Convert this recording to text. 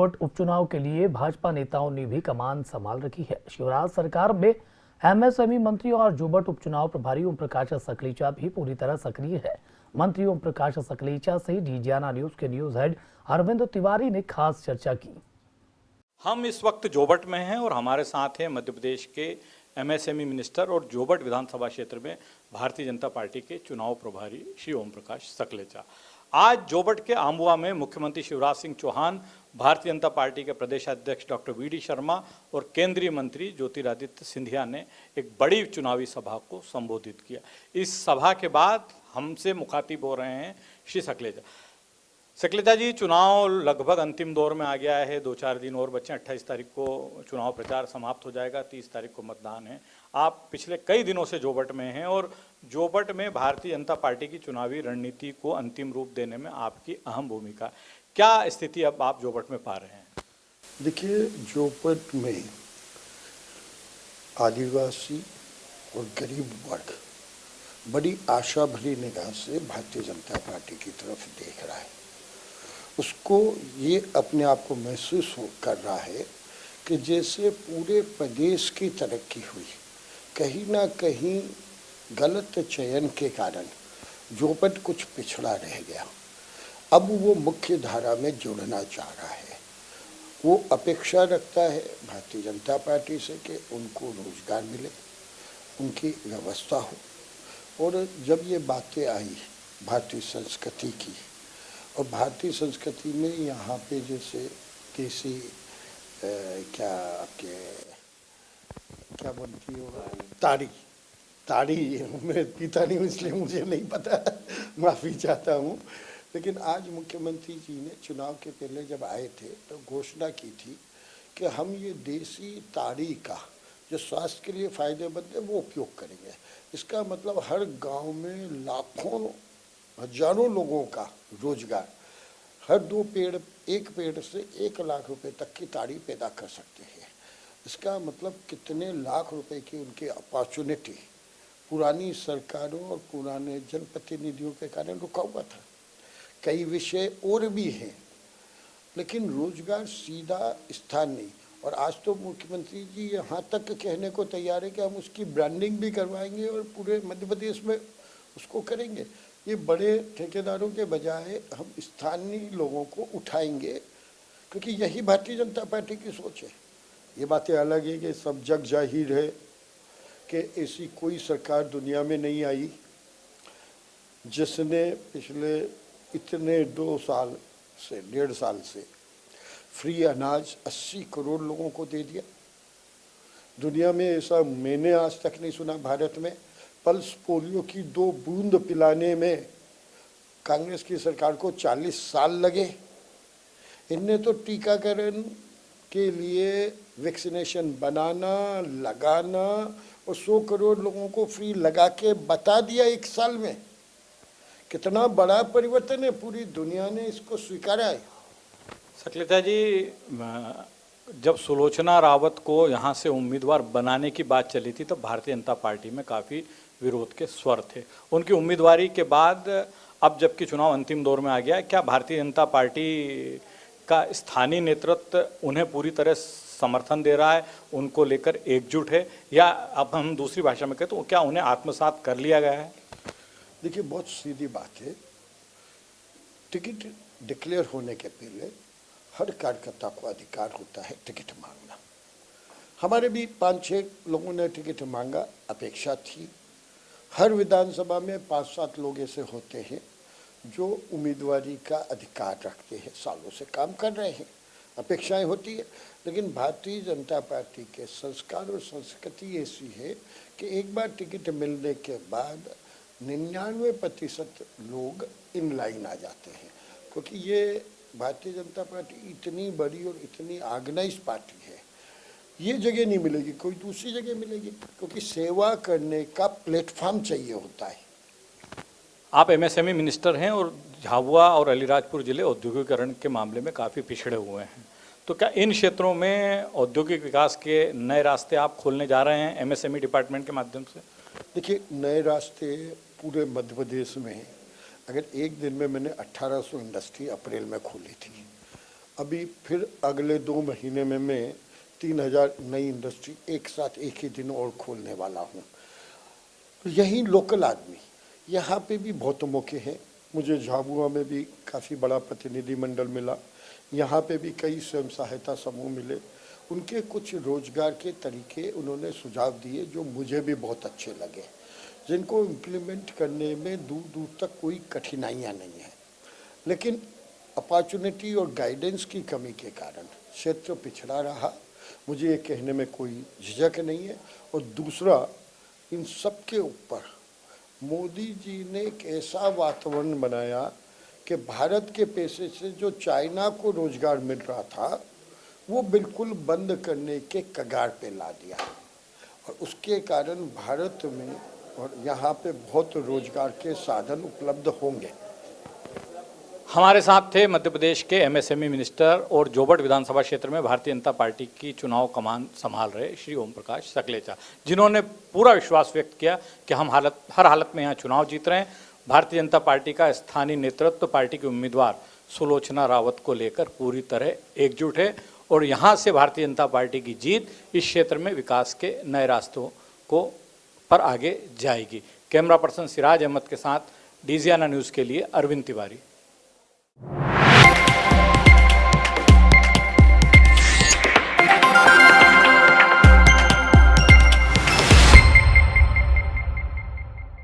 जोबट उपचुनाव के लिए भाजपा नेताओं ने भी कमान संभाल रखी है। शिवराज सरकार में एमएसएमई मंत्री और जोबट उपचुनाव प्रभारी ओम प्रकाश सकलेचा भी पूरी तरह सक्रिय है। मंत्री ओम प्रकाश सकलेचा से डीजियाना न्यूज के न्यूज हेड अरविंद तिवारी ने खास चर्चा की। हम इस वक्त जोबट में हैं और हमारे साथ हैं मध्य प्रदेश के एमएसएमई मिनिस्टर और जोबट विधानसभा क्षेत्र में भारतीय जनता पार्टी के चुनाव प्रभारी श्री ओम प्रकाश सकलेचा। आज जोबट के आम्बुआ में मुख्यमंत्री शिवराज सिंह चौहान, भारतीय जनता पार्टी के प्रदेश अध्यक्ष डॉक्टर वीडी शर्मा और केंद्रीय मंत्री ज्योतिरादित्य सिंधिया ने एक बड़ी चुनावी सभा को संबोधित किया। इस सभा के बाद हमसे मुखातिब हो रहे हैं श्री सकलेचा। सकलेचा जी, चुनाव लगभग अंतिम दौर में आ गया है, 2-4 दिन और बच्चे। 28 तारीख को चुनाव प्रचार समाप्त हो जाएगा, 30 तारीख को मतदान है। आप पिछले कई दिनों से जोबट में हैं और जोबट में भारतीय जनता पार्टी की चुनावी रणनीति को अंतिम रूप देने में आपकी अहम भूमिका। क्या स्थिति अब आप जोबट में पा रहे हैं? देखिए, जोबट में आदिवासी और गरीब वर्ग बड़ी आशा भरी निगाह से भारतीय जनता पार्टी की तरफ देख रहा है। उसको ये अपने आप को महसूस कर रहा है कि जैसे पूरे प्रदेश की तरक्की हुई, कहीं ना कहीं गलत चयन के कारण जोबट कुछ पिछड़ा रह गया। अब वो मुख्य धारा में जुड़ना चाह रहा है। वो अपेक्षा रखता है भारतीय जनता पार्टी से कि उनको रोजगार मिले, उनकी व्यवस्था हो। और जब ये बातें आई भारतीय संस्कृति की, और भारतीय संस्कृति में यहाँ पे जैसे देसी क्या बनती हो, ताड़ी मैं पीता नहीं हूँ इसलिए मुझे नहीं पता, माफ़ी चाहता हूँ। लेकिन आज मुख्यमंत्री जी ने चुनाव के पहले जब आए थे तो घोषणा की थी कि हम ये देसी ताड़ी का जो स्वास्थ्य के लिए फ़ायदेमंद है वो उपयोग करेंगे। इसका मतलब हर गांव में लाखों हजारों लोगों का रोजगार, हर एक पेड़ से 1 लाख रुपए तक की ताड़ी पैदा कर सकते हैं। इसका मतलब कितने लाख रुपए की उनकी अपॉर्चुनिटी पुरानी सरकारों और पुराने जनप्रतिनिधियों के कारण रुका हुआ था। कई विषय और भी हैं, लेकिन रोजगार सीधा स्थान नहीं। और आज तो मुख्यमंत्री जी यहाँ तक कहने को तैयार है कि हम उसकी ब्रांडिंग भी करवाएंगे और पूरे मध्य प्रदेश में उसको करेंगे। ये बड़े ठेकेदारों के बजाय हम स्थानीय लोगों को उठाएंगे, क्योंकि यही भारतीय जनता पार्टी की सोच है। ये बातें अलग है कि सब जग जाहिर है कि ऐसी कोई सरकार दुनिया में नहीं आई जिसने पिछले इतने 2 साल से 1.5 साल से फ्री अनाज 80 करोड़ लोगों को दे दिया। दुनिया में ऐसा मैंने आज तक नहीं सुना। भारत में पल्स पोलियो की 2 बूंद पिलाने में कांग्रेस की सरकार को 40 साल लगे। इनने तो टीकाकरण के लिए वैक्सीनेशन बनाना, लगाना और 100 करोड़ लोगों को फ्री लगा के बता दिया 1 साल में। कितना बड़ा परिवर्तन है, पूरी दुनिया ने इसको स्वीकारा है। सकलेचा जी, जब सुलोचना रावत को यहाँ से उम्मीदवार बनाने की बात चली थी तो भारतीय जनता पार्टी में काफ़ी विरोध के स्वर थे। उनकी उम्मीदवारी के बाद अब जबकि चुनाव अंतिम दौर में आ गया, क्या भारतीय जनता पार्टी का स्थानीय नेतृत्व उन्हें पूरी तरह समर्थन दे रहा है, उनको लेकर एकजुट है, या अब हम दूसरी भाषा में कहें तो क्या उन्हें आत्मसात कर लिया गया है? देखिए, बहुत सीधी बात है। टिकट डिक्लेयर होने के पहले हर कार्यकर्ता को अधिकार होता है टिकट मांगना। हमारे भी 5-6 लोगों ने टिकट मांगा, अपेक्षा थी। हर विधानसभा में 5-7 लोग ऐसे होते हैं जो उम्मीदवारी का अधिकार रखते हैं, सालों से काम कर रहे हैं, अपेक्षाएं होती है। लेकिन भारतीय जनता पार्टी के संस्कार और संस्कृति ऐसी है कि एक बार टिकट मिलने के बाद 99% लोग इन लाइन आ जाते हैं, क्योंकि ये भारतीय जनता पार्टी इतनी बड़ी और इतनी ऑर्गेनाइज पार्टी है, ये जगह नहीं मिलेगी, कोई दूसरी जगह मिलेगी, क्योंकि सेवा करने का प्लेटफॉर्म चाहिए होता है। आप एमएसएमई मिनिस्टर हैं और झाबुआ और अलीराजपुर जिले औद्योगिकरण के मामले में काफ़ी पिछड़े हुए हैं, तो क्या इन क्षेत्रों में औद्योगिक विकास के नए रास्ते आप खोलने जा रहे हैं एमएसएमई डिपार्टमेंट के माध्यम से? देखिए, नए रास्ते पूरे मध्य प्रदेश में, अगर एक दिन में मैंने 1800 इंडस्ट्री अप्रैल में खोली थी। अभी फिर अगले 2 महीने में मैं 3000 नई इंडस्ट्री एक साथ एक ही दिन और खोलने वाला हूँ। यही लोकल आदमी, यहाँ पे भी बहुत मौके हैं। मुझे झाबुआ में भी काफ़ी बड़ा प्रतिनिधि मंडल मिला, यहाँ पे भी कई स्वयं सहायता समूह मिले। उनके कुछ रोजगार के तरीके उन्होंने सुझाव दिए जो मुझे भी बहुत अच्छे लगे, जिनको इम्प्लीमेंट करने में दूर दूर तक कोई कठिनाइयाँ नहीं है। लेकिन अपॉर्चुनिटी और गाइडेंस की कमी के कारण क्षेत्र पिछड़ा रहा, मुझे ये कहने में कोई झिझक नहीं है। और दूसरा, इन सब के ऊपर मोदी जी ने एक ऐसा वातावरण बनाया कि भारत के पैसे से जो चाइना को रोजगार मिल रहा था वो बिल्कुल बंद करने के कगार पे ला दिया, और उसके कारण भारत में और यहाँ पे बहुत रोजगार के साधन उपलब्ध होंगे। हमारे साथ थे मध्य प्रदेश के एमएसएमई मिनिस्टर और जोबट विधानसभा क्षेत्र में भारतीय जनता पार्टी की चुनाव कमान संभाल रहे श्री ओम प्रकाश सकलेचा, जिन्होंने पूरा विश्वास व्यक्त किया कि हम हर हालत में यहाँ चुनाव जीत रहे हैं। भारतीय जनता पार्टी का स्थानीय नेतृत्व पार्टी के उम्मीदवार सुलोचना रावत को लेकर पूरी तरह एकजुट है और यहाँ से भारतीय जनता पार्टी की जीत इस क्षेत्र में विकास के नए रास्तों को पर आगे जाएगी। कैमरा पर्सन सिराज अहमद के साथ डीजियाना न्यूज़ के लिए अरविंद तिवारी।